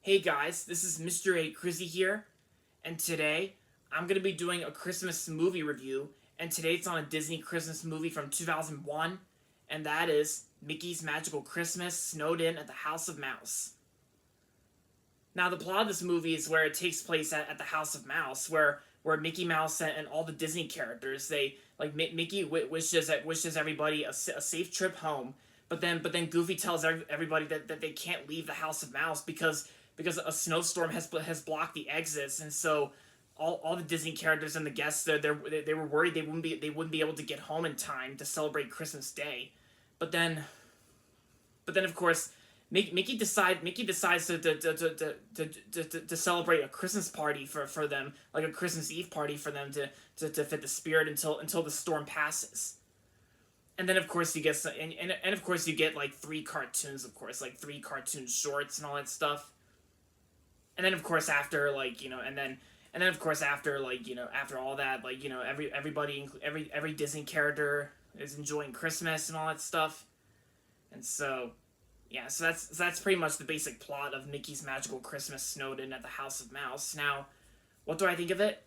Hey guys, this is Mr. A. Crizzy here, and today I'm going to be doing a Christmas movie review, and today it's on a Disney Christmas movie from 2001, and that is Mickey's Magical Christmas Snowed In at the House of Mouse. Now, the plot of this movie is where it takes place at the House of Mouse, where Mickey Mouse and all the Disney characters, Mickey wishes everybody a safe trip home, but then Goofy tells everybody that they can't leave the House of Mouse because a snowstorm has blocked the exits, and so all the Disney characters and the guests they were worried they wouldn't be able to get home in time to celebrate Christmas Day, but then of course Mickey decides to celebrate a Christmas party for them, like a Christmas Eve party for them to fit the spirit until the storm passes. And then of course you get and of course you get like three cartoons, of course, like three cartoon shorts and all that stuff. And then of course after after all that, every Disney character is enjoying Christmas and all that stuff. And so yeah, so that's pretty much the basic plot of Mickey's Magical Christmas Snowed In at the House of Mouse. Now, what do I think of it?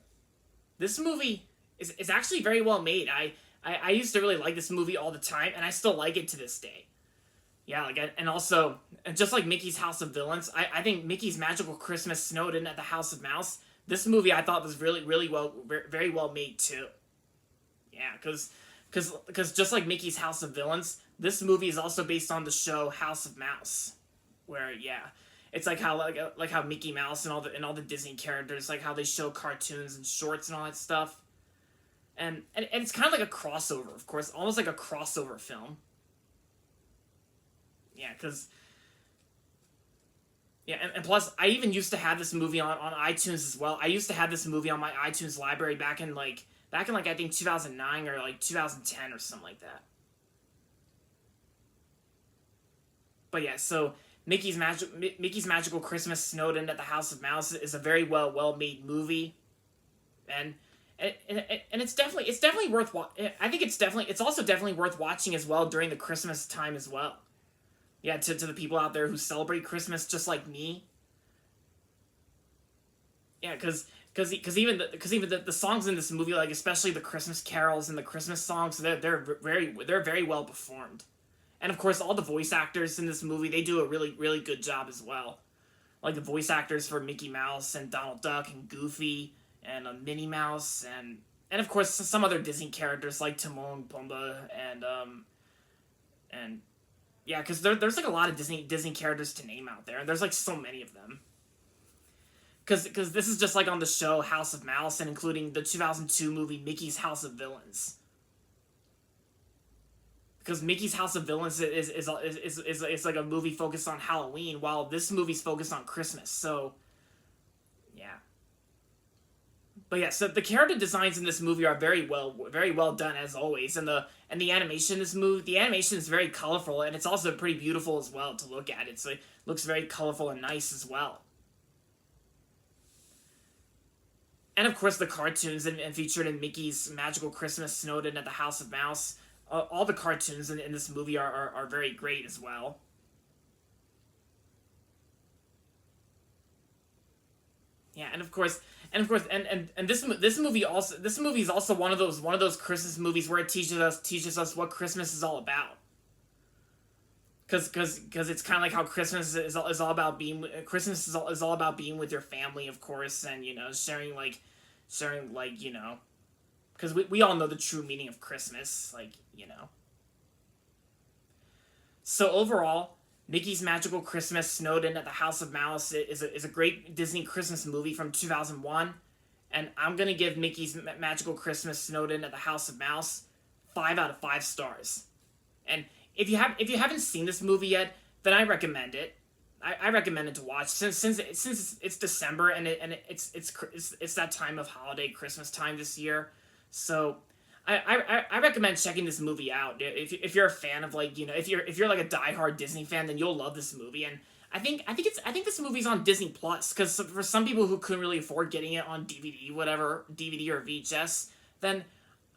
This movie is actually very well made. I used to really like this movie all the time, and I still like it to this day. Yeah, and just like Mickey's House of Villains, I think Mickey's Magical Christmas Snowed In at the House of Mouse, this movie I thought was very well made too. Yeah, because just like Mickey's House of Villains, this movie is also based on the show House of Mouse, where it's like how Mickey Mouse and all the Disney characters, like how they show cartoons and shorts and all that stuff, and it's kind of like a crossover, of course, almost like a crossover film. Yeah, and plus I even used to have this movie on iTunes as well. I used to have this movie on my iTunes library back in I think 2009 or like 2010 or something like that. But yeah, so Mickey's Magical Christmas Snowed In at the House of Mouse is a very well made movie, and it's definitely worth I think it's also definitely worth watching as well during the Christmas time as well. Yeah, to the people out there who celebrate Christmas just like me. Yeah, because even the songs in this movie, like especially the Christmas carols and the Christmas songs, they're very well performed. And of course, all the voice actors in this movie, they do a really good job as well. Like the voice actors for Mickey Mouse and Donald Duck and Goofy and Minnie Mouse and of course some other Disney characters like Timon and Pumbaa and yeah, because there's like a lot of Disney characters to name out there, and there's like so many of them. Because this is just like on the show House of Mouse, and including the 2002 movie Mickey's House of Villains. Because Mickey's House of Villains is like a movie focused on Halloween, while this movie's focused on Christmas. So, yeah. But yeah, so the character designs in this movie are very well done as always, and the animation in this movie, the animation is very colorful, and it's also pretty beautiful as well to look at. It looks very colorful and nice as well. And of course, the cartoons and featured in Mickey's Magical Christmas Snowed In at the House of Mouse. All the cartoons in this movie are very great as well. Yeah, and this movie is also one of those Christmas movies where it teaches us what Christmas is all about. Because it's kind of like how Christmas is all about being is all about being with your family, of course, and sharing because we all know the true meaning of Christmas, So overall, Mickey's Magical Christmas Snowed In at the House of Mouse is a great Disney Christmas movie from 2001, and I'm gonna give Mickey's Magical Christmas Snowed In at the House of Mouse 5 out of 5 stars. And if you haven't seen this movie yet, then I recommend it. I recommend it to watch since it's December and it's that time of holiday Christmas time this year. So I recommend checking this movie out. If you're a fan of if you're like a diehard Disney fan, then you'll love this movie. And I think this movie's on Disney Plus, because for some people who couldn't really afford getting it on DVD or VHS, then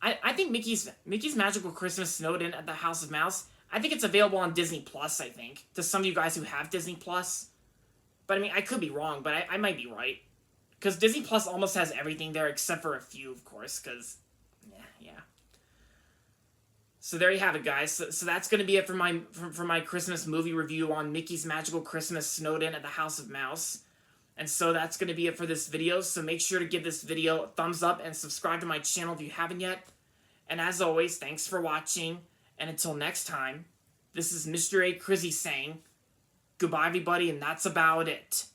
I think Mickey's Magical Christmas Snowed In at the House of Mouse, I think it's available on Disney Plus, I think, to some of you guys who have Disney Plus. But I mean, I could be wrong, but I might be right. Because Disney Plus almost has everything there except for a few, of course, because, yeah. So there you have it, guys. So that's going to be it for my Christmas movie review on Mickey's Magical Christmas Snowed In at the House of Mouse. And so that's going to be it for this video. So make sure to give this video a thumbs up and subscribe to my channel if you haven't yet. And as always, thanks for watching. And until next time, this is Mr. A. Crizzy saying, goodbye everybody, and that's about it.